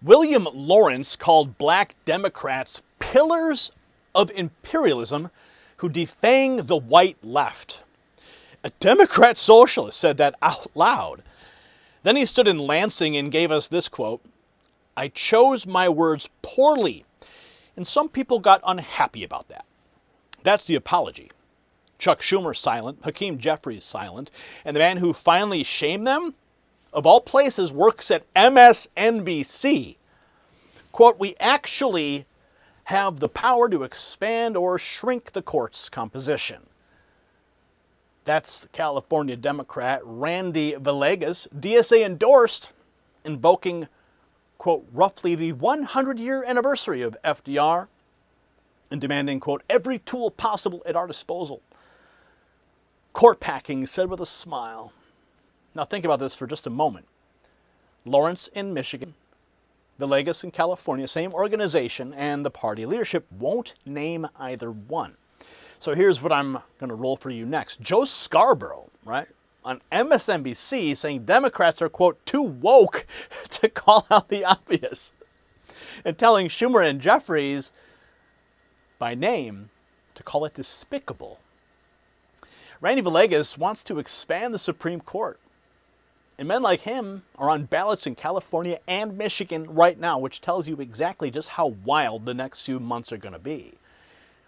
William Lawrence called black Democrats pillars of imperialism who defang the white left. A Democrat socialist said that out loud. Then he stood in Lansing and gave us this quote, "I chose my words poorly, and some people got unhappy about that." That's the apology. Chuck Schumer silent, Hakeem Jeffries silent, and the man who finally shamed them, of all places, works at MSNBC. Quote, "We actually have the power to expand or shrink the court's composition." That's California Democrat Randy Villegas, DSA endorsed, invoking, quote, roughly the 100-year anniversary of FDR and demanding, quote, every tool possible at our disposal. Court packing, said with a smile. Now think about this for just a moment. Lawrence in Michigan, Villegas in California, same organization, and the party leadership won't name either one. So here's what I'm going to roll for you next. Joe Scarborough, right, on MSNBC saying Democrats are, quote, too woke to call out the obvious, and telling Schumer and Jeffries by name to call it despicable. Randy Villegas wants to expand the Supreme Court. And men like him are on ballots in California and Michigan right now, which tells you exactly just how wild the next few months are going to be.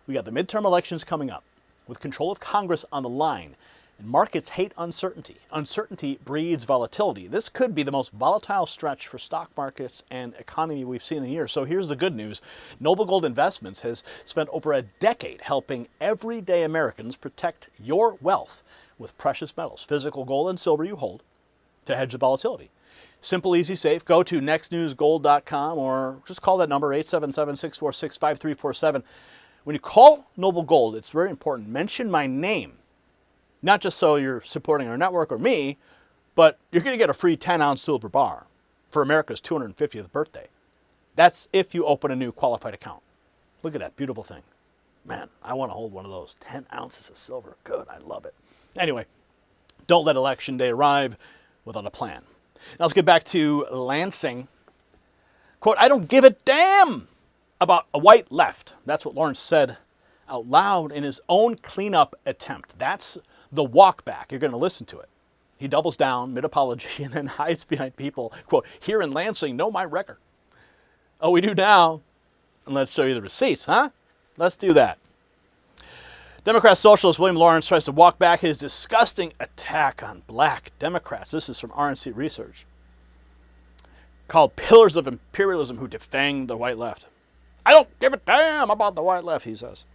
We got the midterm elections coming up, with control of Congress on the line, and markets hate uncertainty. Uncertainty breeds volatility. This could be the most volatile stretch for stock markets and economy we've seen in years. So here's the good news. Noble Gold Investments has spent over a decade helping everyday Americans protect your wealth with precious metals, physical gold and silver you hold, to hedge the volatility. Simple, easy, safe. Go to nextnewsgold.com or just call that number, 877-646-5347. When you call Noble Gold, it's very important. Mention my name. Not just so you're supporting our network or me, but you're going to get a free 10-ounce silver bar for America's 250th birthday. That's if you open a new qualified account. Look at that beautiful thing. Man, I want to hold one of those. 10 ounces of silver. Good, I love it. Anyway, don't let Election Day arrive without a plan. Now let's get back to Lansing. Quote, "I don't give a damn about a white left." That's what Lawrence said out loud in his own cleanup attempt. That's the walk back. You're going to listen to it. He doubles down mid-apology and then hides behind people. Quote, "Here in Lansing, know my record." Oh, we do now. And let's show you the receipts, huh? Let's do that. Democrat Socialist William Lawrence tries to walk back his disgusting attack on black Democrats. This is from RNC Research. Called pillars of imperialism who defang the white left. "I don't give a damn about the white left," he says.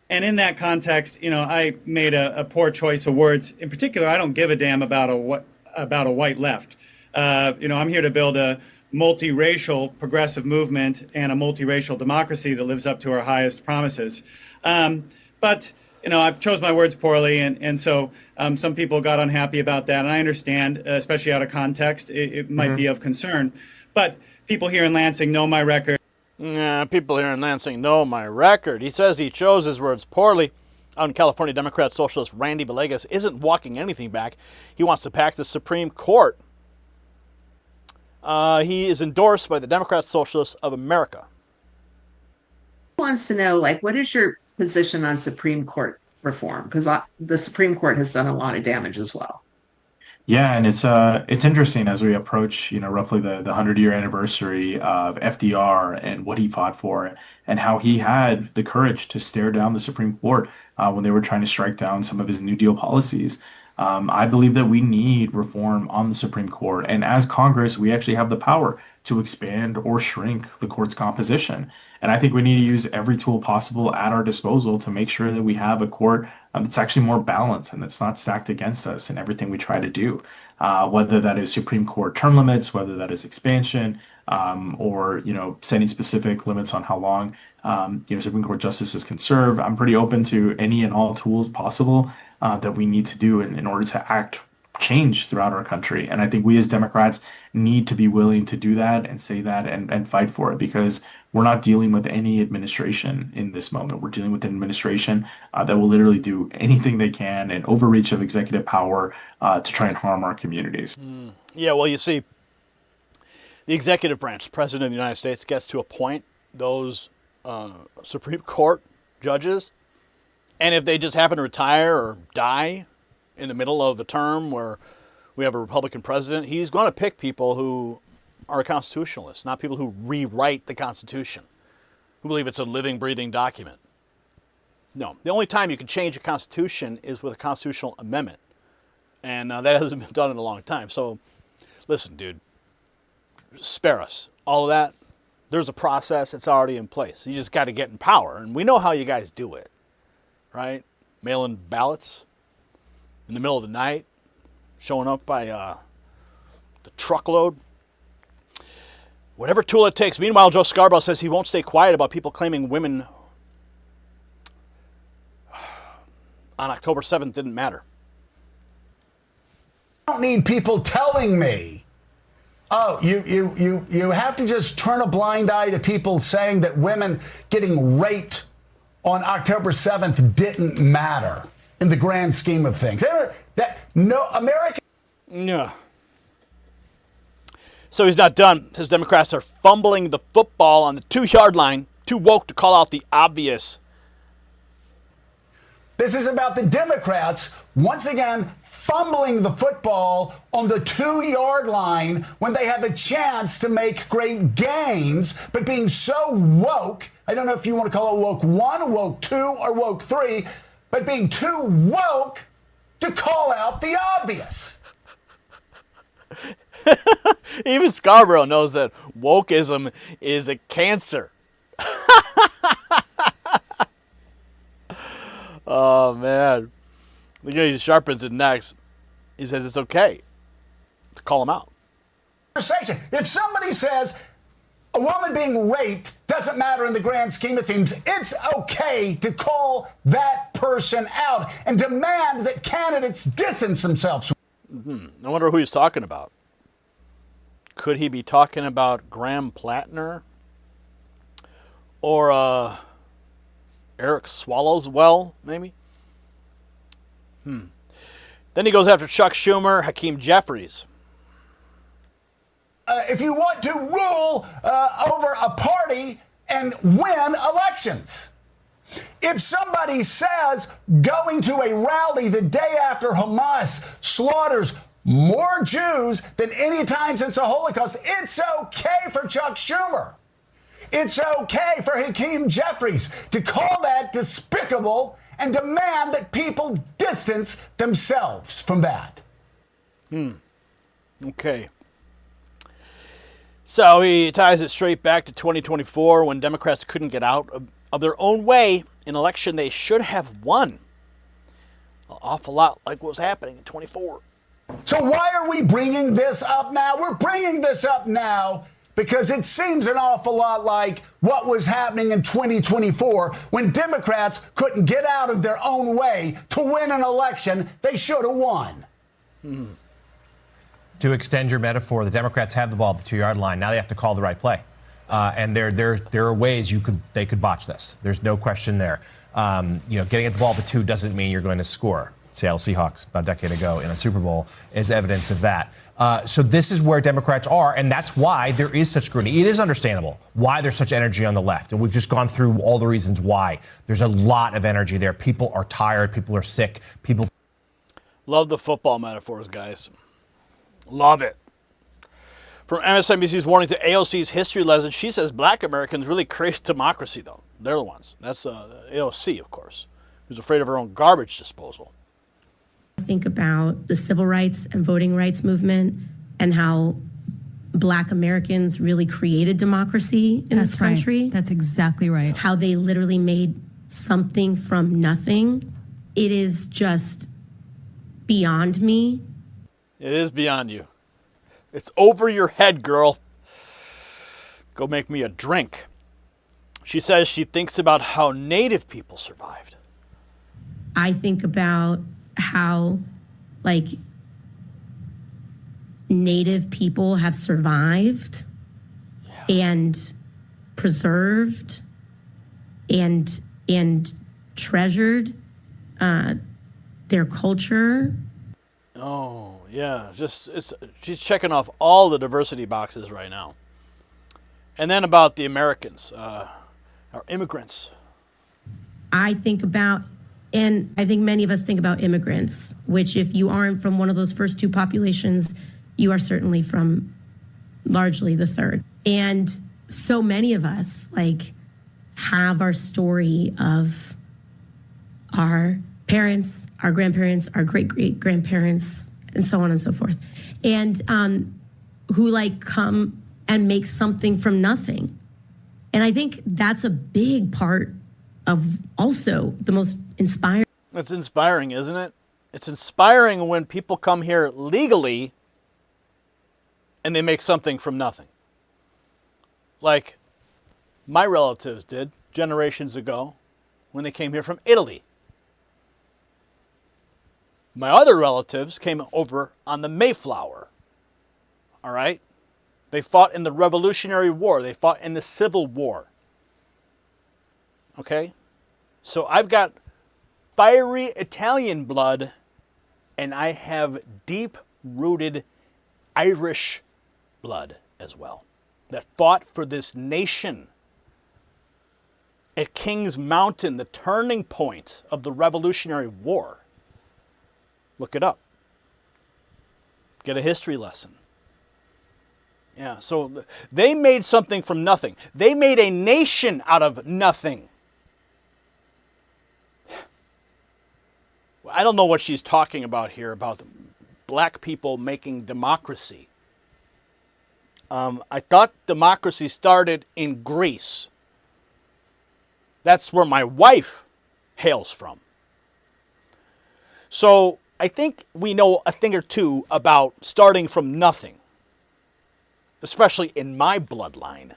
And in that context, I made a poor choice of words. In particular, I don't give a damn about a white left. I'm here to build a multiracial progressive movement and a multiracial democracy that lives up to our highest promises. But I chose my words poorly, and so some people got unhappy about that. And I understand, especially out of context, it might be of concern. But people here in Lansing know my record. Yeah, people here in Lansing know my record. He says he chose his words poorly. Out in California, Democrat Socialist Randy Villegas isn't walking anything back. He wants to pack the Supreme Court. He is endorsed by the Democratic Socialists of America. Wants to know, what is your position on Supreme Court reform? Because the Supreme Court has done a lot of damage as well. Yeah, and it's interesting as we approach, roughly the 100-year anniversary of FDR and what he fought for, and how he had the courage to stare down the Supreme Court when they were trying to strike down some of his New Deal policies. I believe that we need reform on the Supreme Court, and as Congress, we actually have the power to expand or shrink the court's composition. And I think we need to use every tool possible at our disposal to make sure that we have a court that's actually more balanced and that's not stacked against us in everything we try to do, whether that is Supreme Court term limits, whether that is expansion, or setting specific limits on how long Supreme Court justices can serve. I'm pretty open to any and all tools possible that we need to do in order to act change throughout our country. And I think we as Democrats need to be willing to do that and say that and fight for it, because we're not dealing with any administration in this moment. We're dealing with an administration that will literally do anything they can, an overreach of executive power to try and harm our communities. Yeah, well, you see, the executive branch, the President of the United States, gets to appoint those Supreme Court judges, and if they just happen to retire or die in the middle of the term where we have a Republican president, he's going to pick people who are constitutionalists, not people who rewrite the Constitution, who believe it's a living, breathing document. No, the only time you can change a Constitution is with a constitutional amendment, and that hasn't been done in a long time. So, listen, dude, spare us. All of that, there's a process. It's already in place. You just got to get in power, and we know how you guys do it, right? Mail-in ballots in the middle of the night, showing up by the truckload. Whatever tool it takes. Meanwhile, Joe Scarborough says he won't stay quiet about people claiming women on October 7th didn't matter. I don't need people telling me, oh, you have to just turn a blind eye to people saying that women getting raped on October 7th didn't matter in the grand scheme of things. No, America. Yeah. So he's not done. Says Democrats are fumbling the football on the 2-yard line, too woke to call out the obvious. This is about the Democrats, once again, fumbling the football on the 2-yard line when they have a chance to make great gains, but being so woke, I don't know if you want to call it woke 1, woke 2, or woke 3, but being too woke to call out the obvious. Even Scarborough knows that wokeism is a cancer. Oh, man. The guy sharpens it next. He says it's okay to call him out. If somebody says a woman being raped doesn't matter in the grand scheme of things, it's okay to call that person out and demand that candidates distance themselves. I wonder who he's talking about. Could he be talking about Graham Plattner? Or Eric Swallowswell, maybe? Then he goes after Chuck Schumer, Hakeem Jeffries. If you want to rule over a party and win elections. If somebody says going to a rally the day after Hamas slaughters more Jews than any time since the Holocaust, it's okay for Chuck Schumer. It's okay for Hakeem Jeffries to call that despicable and demand that people distance themselves from that. Okay. So he ties it straight back to 2024 when Democrats couldn't get out of their own way in an election they should have won. An awful lot like what was happening in 24. So why are we bringing this up now? We're bringing this up now because it seems an awful lot like what was happening in 2024 when Democrats couldn't get out of their own way to win an election they should have won. To extend your metaphor, the Democrats have the ball at the 2-yard line. Now they have to call the right play. And there are ways they could botch this. There's no question there. Getting at the ball at the 2 doesn't mean you're going to score. Seattle Seahawks about a decade ago in a Super Bowl is evidence of that. So this is where Democrats are, and that's why there is such scrutiny. It is understandable why there's such energy on the left, and we've just gone through all the reasons why. There's a lot of energy there. People are tired. People are sick. People Love the football metaphors, guys. Love it. From MSNBC's warning to AOC's history lesson, she says black Americans really created democracy, though. They're the ones. That's AOC, of course, who's afraid of her own garbage disposal. Think about the civil rights and voting rights movement and how black Americans really created democracy in this country. Right. That's exactly right. How they literally made something from nothing. It is just beyond me. It is beyond you. It's over your head, girl. Go make me a drink. She says she thinks about how Native people survived. I think about how, Native people have survived and preserved and treasured their culture. Oh, Yeah, she's checking off all the diversity boxes right now. And then about the Americans, our immigrants. I think about, and I think many of us think about immigrants, which if you aren't from one of those first two populations, you are certainly from largely the third. And so many of us have our story of our parents, our grandparents, our great-great-grandparents, and so on and so forth. And who come and make something from nothing. And I think that's a big part of also the most inspiring. It's inspiring, isn't it? It's inspiring when people come here legally and they make something from nothing. Like my relatives did generations ago when they came here from Italy. My other relatives came over on the Mayflower. All right? They fought in the Revolutionary War. They fought in the Civil War. Okay? So I've got fiery Italian blood, and I have deep-rooted Irish blood as well, that fought for this nation. At King's Mountain, the turning point of the Revolutionary War. Look it up. Get a history lesson. Yeah, so they made something from nothing. They made a nation out of nothing. I don't know what she's talking about here, about black people making democracy. I thought democracy started in Greece. That's where my wife hails from. So I think we know a thing or two about starting from nothing, especially in my bloodline,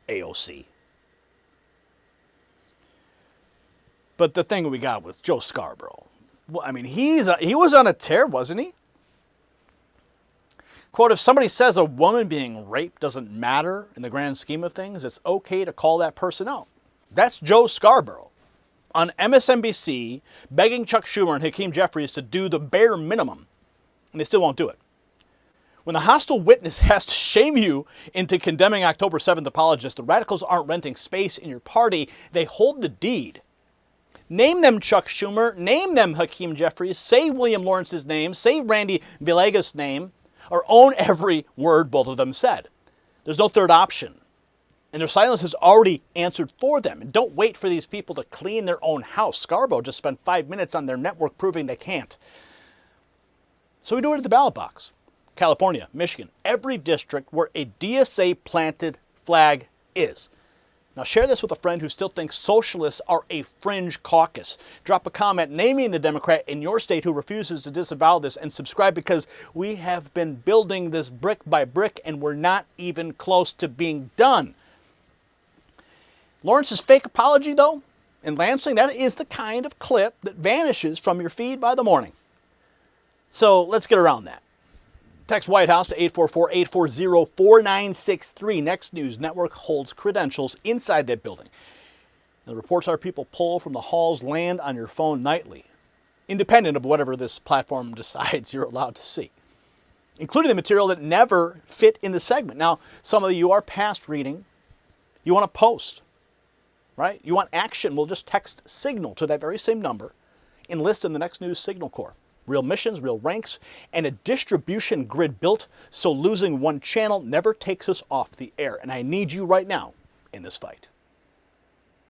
AOC. But the thing we got with Joe Scarborough, well, I mean, he was on a tear, wasn't he? Quote, if somebody says a woman being raped doesn't matter in the grand scheme of things, it's okay to call that person out. That's Joe Scarborough on MSNBC begging Chuck Schumer and Hakeem Jeffries to do the bare minimum, and they still won't do it. When the hostile witness has to shame you into condemning October 7th apologists, the radicals aren't renting space in your party, they hold the deed. Name them Chuck Schumer, name them Hakeem Jeffries, say William Lawrence's name, say Randy Villegas' name, or own every word both of them said. There's no third option. And their silence has already answered for them. And don't wait for these people to clean their own house. Scarborough just spent 5 minutes on their network proving they can't. So we do it at the ballot box. California, Michigan, every district where a DSA planted flag is. Now share this with a friend who still thinks socialists are a fringe caucus. Drop a comment naming the Democrat in your state who refuses to disavow this, and subscribe, because we have been building this brick by brick and we're not even close to being done. Lawrence's fake apology, though, in Lansing, that is the kind of clip that vanishes from your feed by the morning. So let's get around that. Text White House to 844-840-4963. Next News Network holds credentials inside that building. The reports our people pull from the halls land on your phone nightly, independent of whatever this platform decides you're allowed to see, including the material that never fit in the segment. Now, some of you are past reading. You want to post, right? You want action. We'll just text signal to that very same number. Enlist in the Next News Signal Corps. Real missions, real ranks, and a distribution grid built so losing one channel never takes us off the air. And I need you right now in this fight.